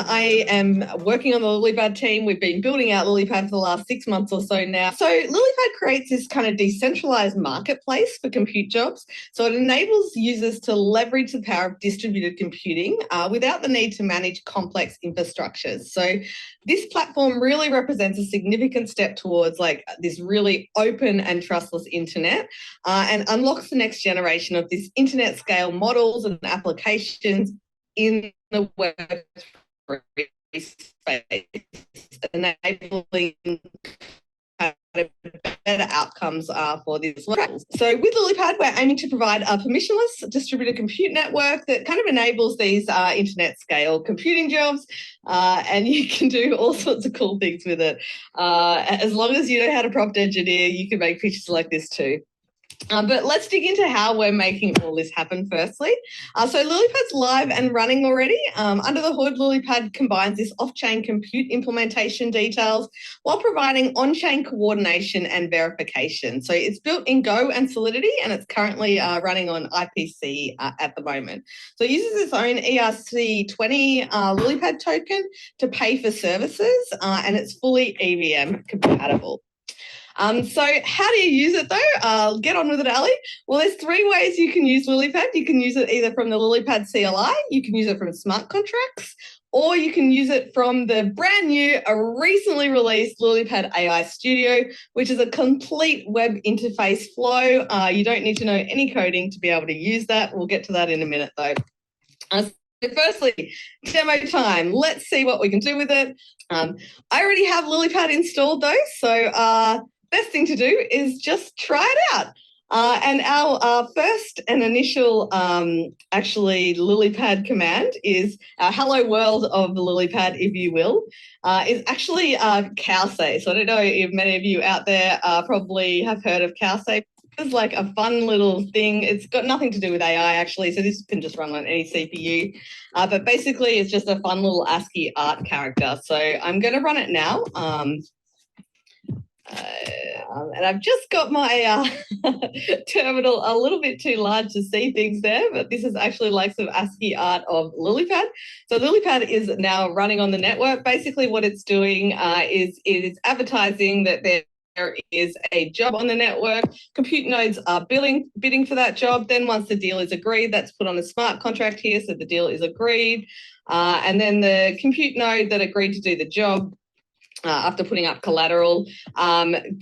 I am working on the LilyPad team. We've been building out LilyPad for the last 6 months or so now. So LilyPad creates this kind of decentralized marketplace for compute jobs. So it enables users to leverage the power of distributed computing without the need to manage complex infrastructures. So this platform really represents a significant step towards like this really open and trustless internet and unlocks the next generation of this internet scale models and applications in the Web3 space, enabling better outcomes for these levels. So with LilyPad, we're aiming to provide a permissionless distributed compute network that kind of enables these internet scale computing jobs, and you can do all sorts of cool things with it. As long as you know how to prompt engineer, you can make pictures like this too. But let's dig into how we're making all this happen firstly. So LilyPad's live and running already. Under the hood, LilyPad combines this off-chain compute implementation details while providing on-chain coordination and verification. So it's built in Go and Solidity, and it's currently running on IPC at the moment. So it uses its own ERC20 LilyPad token to pay for services, and it's fully EVM compatible. So how do you use it though? Get on with it, Ali. Well, there's 3 ways you can use LilyPad. You can use it either from the LilyPad CLI, you can use it from smart contracts, or you can use it from the brand new, recently released LilyPadAI Studio, which is a complete web interface flow. You don't need to know any coding to be able to use that. We'll get to that in a minute though. So firstly, demo time. Let's see what we can do with it. I already have LilyPad installed though, so best thing to do is just try it out. And our first and initial actually LilyPad command is our hello world of the LilyPad, if you will, is actually Cowsay. So I don't know if many of you out there probably have heard of Cowsay. It's like a fun little thing. It's got nothing to do with AI actually, so this can just run on any CPU. But basically it's just a fun little ASCII art character. So I'm going to run it now. And I've just got my terminal a little bit too large to see things there, but this is actually like some ASCII art of LilyPad. So LilyPad is now running on the network. Basically what it's doing is it is advertising that there is a job on the network. Compute nodes are bidding for that job. Then once the deal is agreed, that's put on a smart contract here, so the deal is agreed. And then the compute node that agreed to do the job after putting up collateral,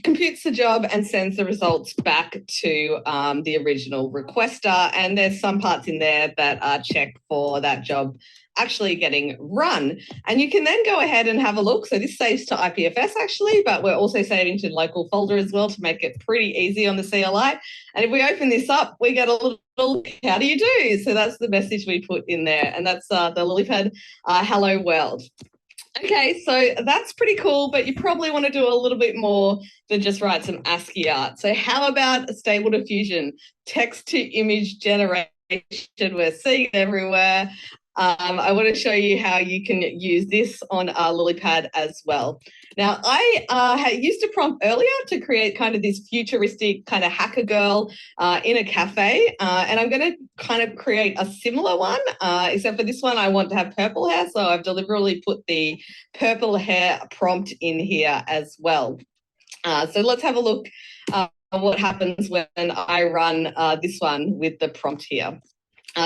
computes the job and sends the results back to the original requester. And there's some parts in there that are checked for that job actually getting run. And you can then go ahead and have a look. So this saves to IPFS actually, but we're also saving to local folder as well to make it pretty easy on the CLI. And if we open this up, we get a little, how do you do? So that's the message we put in there. And that's the LilyPad hello world. Okay, so that's pretty cool, but you probably want to do a little bit more than just write some ASCII art. So how about Stable Diffusion, text to image generation? We're seeing it everywhere. I want to show you how you can use this on LilyPad as well. Now, I used a prompt earlier to create kind of this futuristic kind of hacker girl in a cafe, and I'm going to kind of create a similar one, except for this one I want to have purple hair, so I've deliberately put the purple hair prompt in here as well. So let's have a look at what happens when I run this one with the prompt here.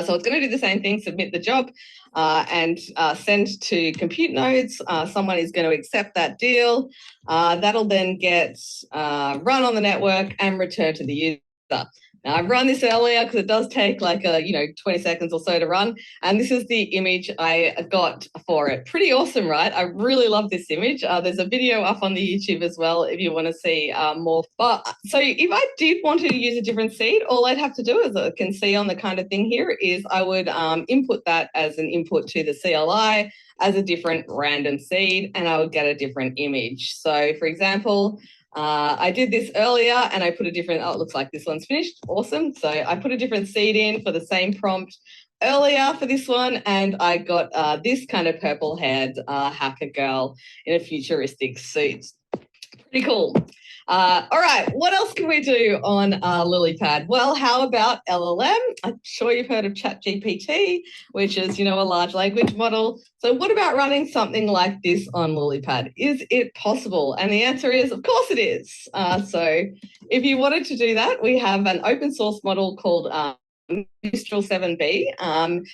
So it's going to do the same thing, submit the job and send to compute nodes. Someone is going to accept that deal. That'll then get run on the network and return to the user. Now, I've run this earlier because it does take like 20 seconds or so to run. And this is the image I got for it. Pretty awesome, right? I really love this image. There's a video up on the YouTube as well if you want to see more. But so if I did want to use a different seed, all I'd have to do, as I can see on the kind of thing here, is I would input that as an input to the CLI as a different random seed, and I would get a different image. So for example, I did this earlier and I put a different, oh, it looks like this one's finished. Awesome. So I put a different seed in for the same prompt earlier for this one, and I got this kind of purple-haired hacker girl in a futuristic suit. Pretty cool. All right, what else can we do on LilyPad? Well, how about LLM? I'm sure you've heard of ChatGPT, which is, a large language model. So what about running something like this on LilyPad? Is it possible? And the answer is, of course it is. So if you wanted to do that, we have an open source model called Mistral 7B.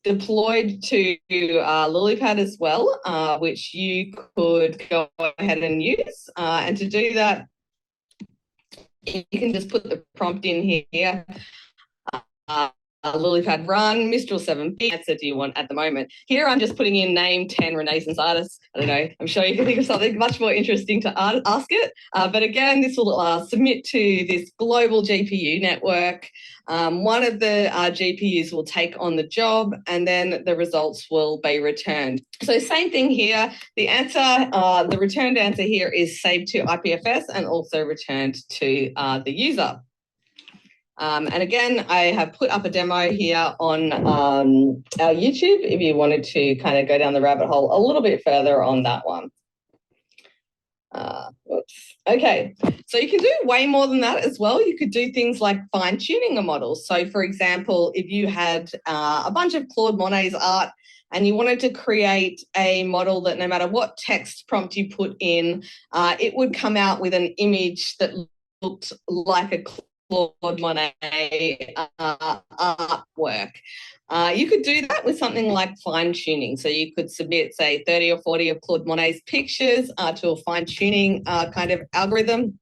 Deployed to LilyPad as well, which you could go ahead and use. And to do that, you can just put the prompt in here. LilyPad run, Mistral 7B, answer do you want at the moment? Here I'm just putting in name 10 Renaissance artists. I don't know, I'm sure you can think of something much more interesting to ask it. But again, this will submit to this global GPU network. One of the GPUs will take on the job and then the results will be returned. So same thing here, the answer, the returned answer here is saved to IPFS and also returned to the user. And again, I have put up a demo here on our YouTube if you wanted to kind of go down the rabbit hole a little bit further on that one. Whoops. Okay, so you can do way more than that as well. You could do things like fine-tuning a model. So for example, if you had a bunch of Claude Monet's art and you wanted to create a model that no matter what text prompt you put in, it would come out with an image that looked like a Claude Monet artwork. You could do that with something like fine-tuning. So you could submit, say, 30 or 40 of Claude Monet's pictures to a fine-tuning kind of algorithm.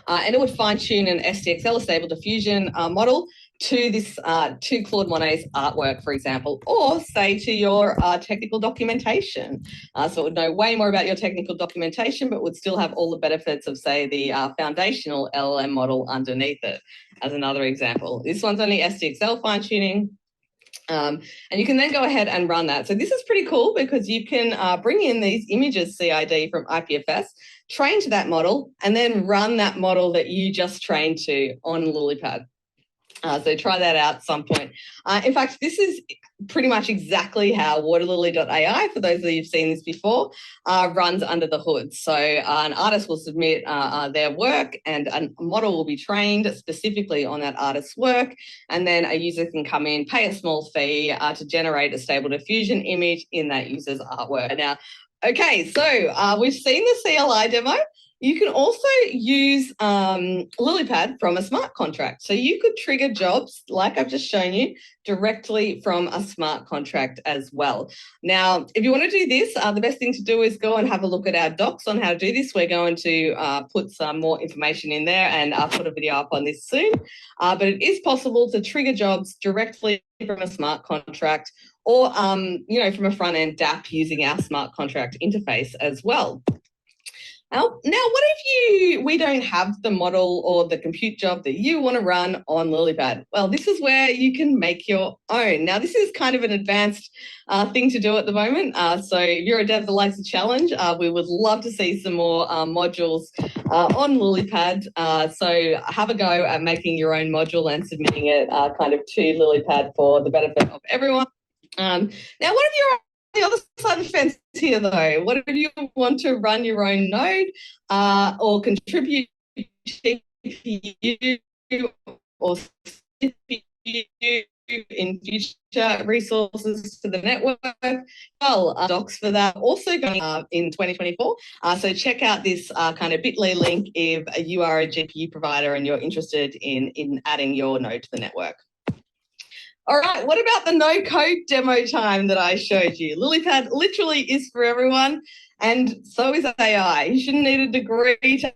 And it would fine-tune an SDXL, a Stable Diffusion model, to this to Claude Monet's artwork, for example, or say to your technical documentation. So it would know way more about your technical documentation, but would still have all the benefits of, say, the foundational LLM model underneath it, as another example. This one's only SDXL fine-tuning. And you can then go ahead and run that. So this is pretty cool because you can bring in these images CID from IPFS, train to that model, and then run that model that you just trained to on LilyPad. So try that out at some point. In fact, this is pretty much exactly how waterlily.ai, for those of you who've seen this before, runs under the hood. So an artist will submit their work and a model will be trained specifically on that artist's work. And then a user can come in, pay a small fee to generate a Stable Diffusion image in that user's artwork. Now, okay, so we've seen the CLI demo. You can also use LilyPad from a smart contract. So you could trigger jobs, like I've just shown you, directly from a smart contract as well. Now, if you want to do this, the best thing to do is go and have a look at our docs on how to do this. We're going to put some more information in there and put a video up on this soon. But it is possible to trigger jobs directly from a smart contract or, from a front-end dApp using our smart contract interface as well. Now, what if we don't have the model or the compute job that you want to run on LilyPad? Well, this is where you can make your own. Now, this is kind of an advanced thing to do at the moment. So if you're a dev that likes a challenge, we would love to see some more modules on LilyPad. So have a go at making your own module and submitting it kind of to LilyPad for the benefit of everyone. Now, what if you're the other side of the fence here, though? What if you want to run your own node or contribute CPU or CPU in future resources to the network? Well, docs for that also going in 2024. So check out this kind of bit.ly link if you are a GPU provider and you're interested in adding your node to the network. All right, what about the no-code demo time that I showed you? LilyPad literally is for everyone, and so is AI. You shouldn't need a degree to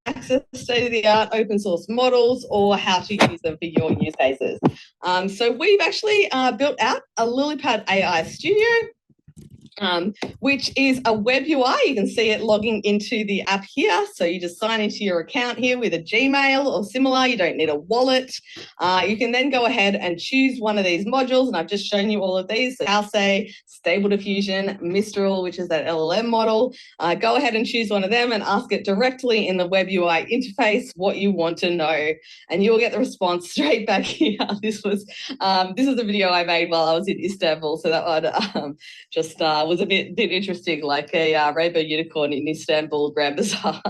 access state-of-the-art open source models or how to use them for your use cases. So we've actually built out a LilyPadAI Studio, which is a web UI. You can see it logging into the app here. So you just sign into your account here with a Gmail or similar. You don't need a wallet. You can then go ahead and choose one of these modules. And I've just shown you all of these. So I'll say Stable Diffusion, Mistral, which is that LLM model. Go ahead and choose one of them and ask it directly in the web UI interface what you want to know. And you'll get the response straight back here. This is a video I made while I was in Istanbul. So that one just was a bit interesting, like a rainbow unicorn in Istanbul Grand Bazaar.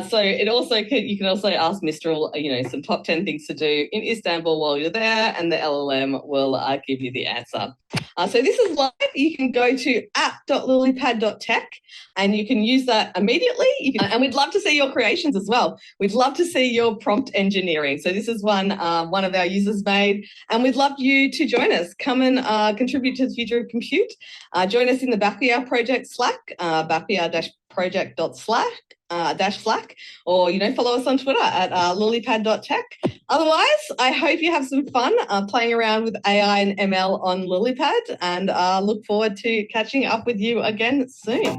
So you can also ask Mistral, some top 10 things to do in Istanbul while you're there, and the LLM will give you the answer. So this is live. You can go to app.lilypad.tech and you can use that immediately. And we'd love to see your creations as well. We'd love to see your prompt engineering. So this is one of our users made, and we'd love you to join us. Come and contribute to the future of compute. Join us in the Backyard Project Slack, backyard-project.slack. Slack, or follow us on Twitter at lilypad.tech. Otherwise, I hope you have some fun playing around with AI and ML on LilyPad, and look forward to catching up with you again soon.